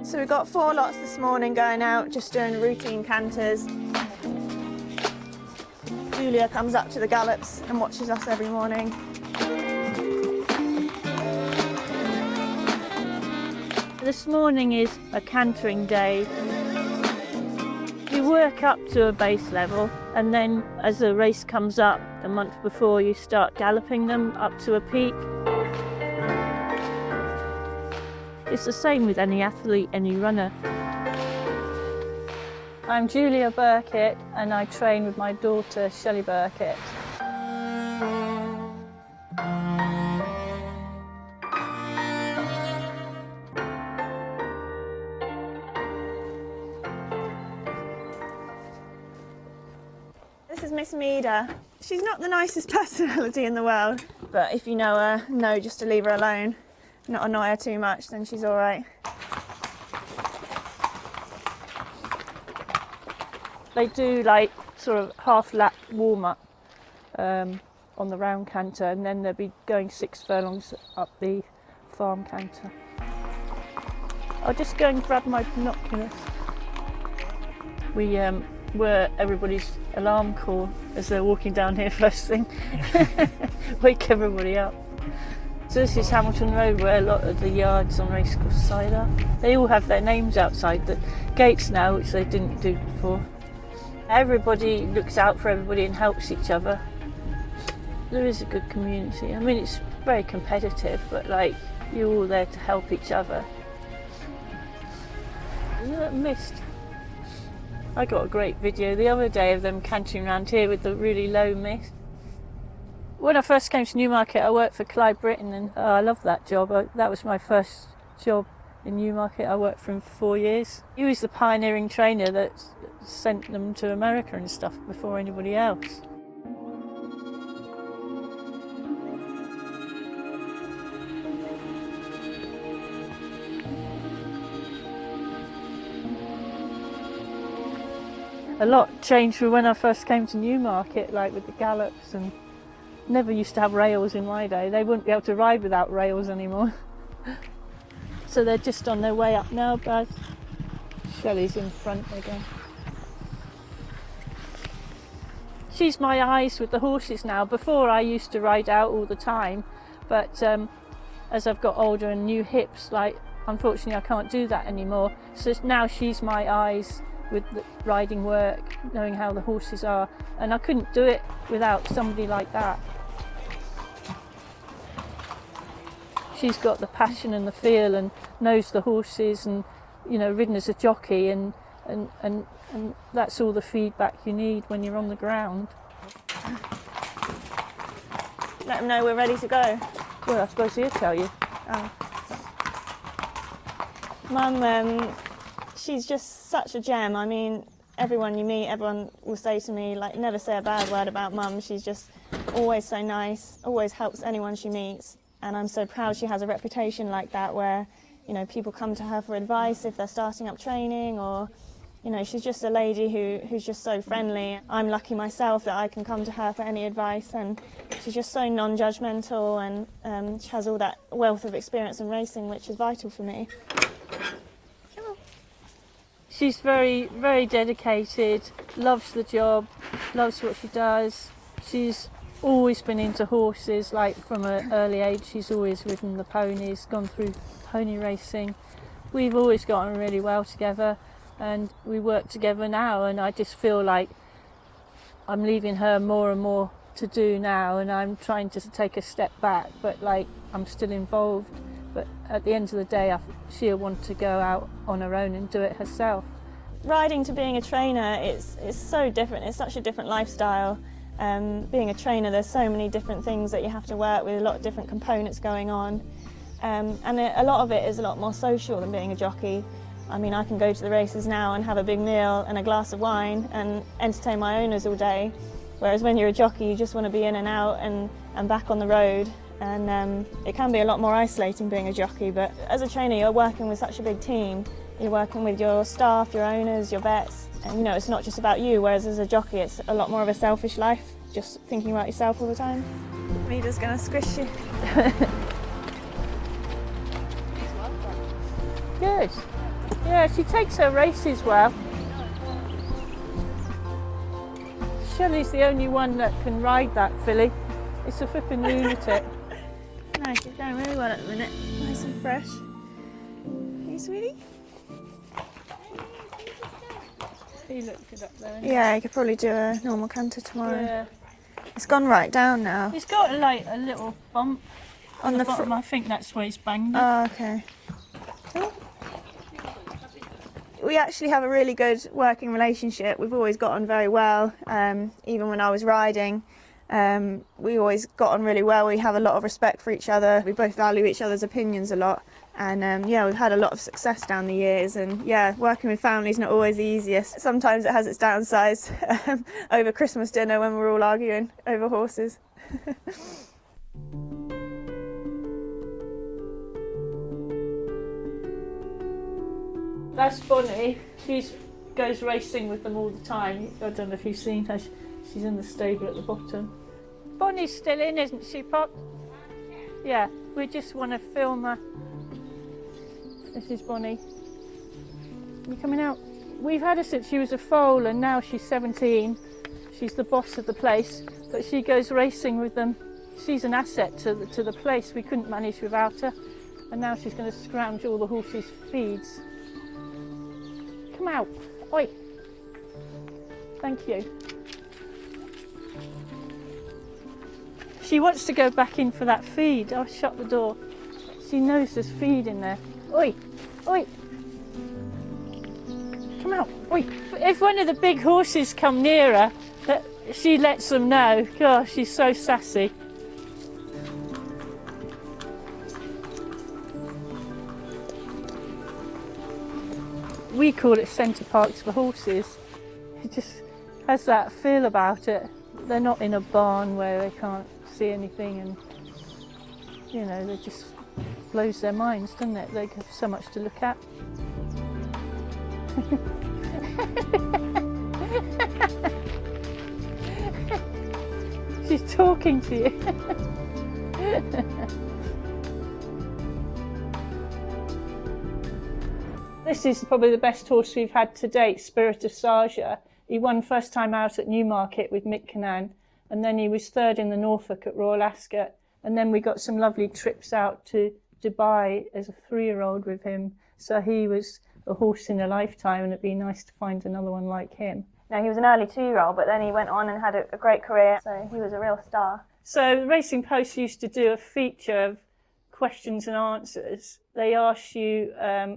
So we've got 4 lots this morning going out, just doing routine canters. Julia comes up to the gallops and watches us every morning. This morning is a cantering day. You work up to a base level, and then as the race comes up a month before, you start galloping them up to a peak. It's the same with any athlete, any runner. I'm Julia Birkett and I train with my daughter Shelley Birkett. This is Miss Meader. She's not the nicest personality in the world, but if you know her, know just to leave her alone. Not annoy her too much, then she's all right. They do like sort of half lap warm up on the round canter, and then they'll be going 6 furlongs up the farm canter. I'll just go and grab my binoculars. We were everybody's alarm call as they're walking down here first thing. Wake everybody up. So this is Hamilton Road, where a lot of the yards on Racecourse side are. They all have their names outside the gates now, which they didn't do before. Everybody looks out for everybody and helps each other. There is a good community. I mean, it's very competitive, but like, you're all there to help each other. Isn't that mist? I got a great video the other day of them cantering around here with the really low mist. When I first came to Newmarket, I worked for Clyde Britton, and I loved that job. That was my first job in Newmarket. I worked for him for 4 years. He was the pioneering trainer that sent them to America and stuff before anybody else. A lot changed from when I first came to Newmarket, like with the gallops, and never used to have rails in my day. They wouldn't be able to ride without rails anymore. So they're just on their way up now, Baz. Shelley's in front again. She's my eyes with the horses now. Before I used to ride out all the time, but as I've got older and new hips, like unfortunately I can't do that anymore. So now she's my eyes with the riding work, knowing how the horses are, and I couldn't do it without somebody like that. She's got the passion and the feel and knows the horses, and you know, ridden as a jockey, and that's all the feedback you need when you're on the ground. Let them know we're ready to go. Well, I suppose he'll tell you. Oh. Mum, she's just such a gem. I mean, everyone you meet, everyone will say to me, like, never say a bad word about Mum. She's just always so nice, always helps anyone she meets. And I'm so proud she has a reputation like that, where, you know, people come to her for advice if they're starting up training, or, you know, she's just a lady who's just so friendly. I'm lucky myself that I can come to her for any advice, and she's just so non-judgmental, and she has all that wealth of experience in racing, which is vital for me. She's very, very dedicated, loves the job, loves what she does. She's always been into horses, like from an early age. She's always ridden the ponies, gone through pony racing. We've always gotten really well together, and we work together now, and I just feel like I'm leaving her more and more to do now, and I'm trying to take a step back, but like I'm still involved. But at the end of the day, she'll want to go out on her own and do it herself. Riding to being a trainer, it's so different. It's such a different lifestyle. Being a trainer, there's so many different things that you have to work with, a lot of different components going on. And a lot of it is a lot more social than being a jockey. I mean, I can go to the races now and have a big meal and a glass of wine and entertain my owners all day. Whereas when you're a jockey, you just want to be in and out and back on the road. And it can be a lot more isolating being a jockey, but as a trainer you're working with such a big team. You're working with your staff, your owners, your vets, and you know, it's not just about you, whereas as a jockey it's a lot more of a selfish life, just thinking about yourself all the time. Meader's gonna squish you. Good. Yeah, she takes her races well. Shelley's the only one that can ride that filly. It's a flipping lunatic. No, she's going really well at the minute. Nice and fresh. Hey, sweetie? He looked it up there. Yeah, you could probably do a normal canter tomorrow. Yeah. It's gone right down now. He's got like a little bump on the bottom. I think that's where he's banged it. Oh, okay. We actually have a really good working relationship. We've always got on very well. Even when I was riding, we always got on really well. We have a lot of respect for each other. We both value each other's opinions a lot. And yeah, we've had a lot of success down the years. And yeah, working with family is not always the easiest. Sometimes it has its downsides over Christmas dinner when we're all arguing over horses. That's Bonnie. She goes racing with them all the time. I don't know if you've seen her. She's in the stable at the bottom. Bonnie's still in, isn't she, Pop? Yeah, we just want to film her. This is Bonnie. You coming out? We've had her since she was a foal and now she's 17. She's the boss of the place, but she goes racing with them. She's an asset to the place. We couldn't manage without her. And now she's going to scrounge all the horses' feeds. Come out. Oi. Thank you. She wants to go back in for that feed. I'll shut the door. She knows there's feed in there. Oi. Oi. Come out. Oi. If one of the big horses come near her, she lets them know. Gosh, she's so sassy. We call it centre parks for horses. It just has that feel about it. They're not in a barn where they can't see anything and, you know, it just blows their minds, doesn't it? They have so much to look at. She's talking to you. This is probably the best horse we've had to date, Spirit of Saja. He won first time out at Newmarket with Mick Cannan, and then he was third in the Norfolk at Royal Ascot. And then we got some lovely trips out to Dubai as a 3-year-old with him. So he was a horse in a lifetime, and it'd be nice to find another one like him. Now, he was an early 2-year-old, but then he went on and had a great career, so he was a real star. So Racing Post used to do a feature of questions and answers. They ask you,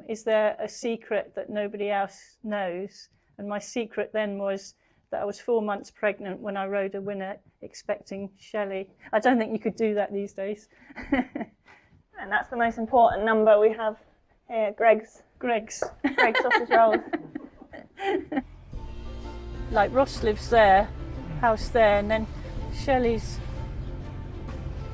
is there a secret that nobody else knows? And my secret then was that I was 4 months pregnant when I rode a winner expecting Shelley. I don't think you could do that these days. And that's the most important number we have here, Greg's sausage rolls. Like Ross lives there, house there, and then Shelley's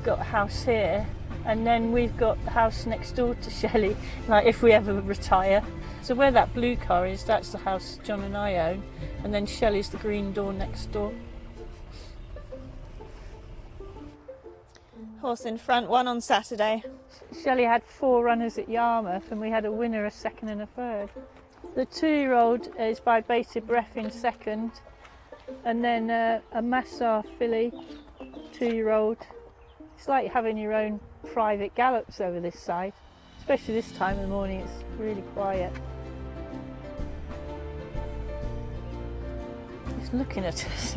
got a house here, and then we've got the house next door to Shelley, like if we ever retire. So where that blue car is, that's the house John and I own, and then Shelley's the green door next door. Horse in front, won on Saturday. Shelley had 4 runners at Yarmouth, and we had a winner, a second and a third. The 2-year-old is by Bated Breath in second, and then a Massar filly, 2-year-old. It's like having your own private gallops over this side, especially this time of the morning. It's really quiet. He's looking at us.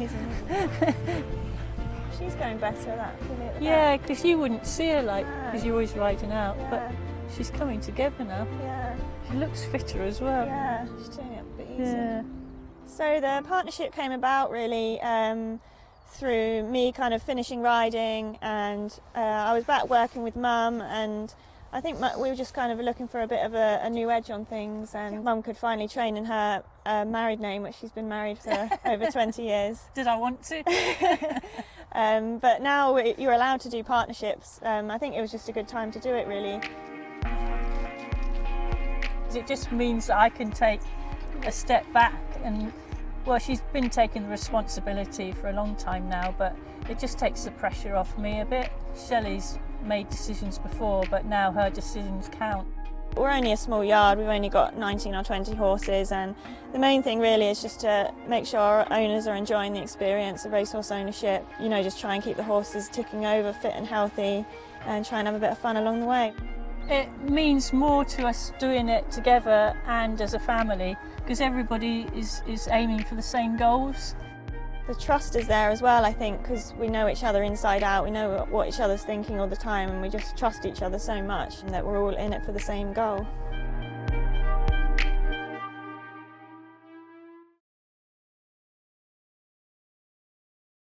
She's going better, that filly at the Yeah, back. because you wouldn't see her because you're always riding out, Yeah. but she's coming together now. Yeah, She looks fitter as well. yeah, she's doing it a bit easier. Yeah. So the partnership came about really through me kind of finishing riding, and I was back working with Mum, and I think we were just kind of looking for a bit of a new edge on things, and Mum could finally train in her married name, which she's been married for over 20 years. Did I want to? But now you're allowed to do partnerships. I think it was just a good time to do it, really. It just means that I can take a step back and, well, she's been taking the responsibility for a long time now, but it just takes the pressure off me a bit. Shelley's made decisions before, but now her decisions count. We're only a small yard, we've only got 19 or 20 horses, and the main thing really is just to make sure our owners are enjoying the experience of racehorse ownership. You know, just try and keep the horses ticking over, fit and healthy, and try and have a bit of fun along the way. It means more to us doing it together and as a family, because everybody is aiming for the same goals. The trust is there as well, I think, because we know each other inside out, we know what each other's thinking all the time, and we just trust each other so much, and that we're all in it for the same goal.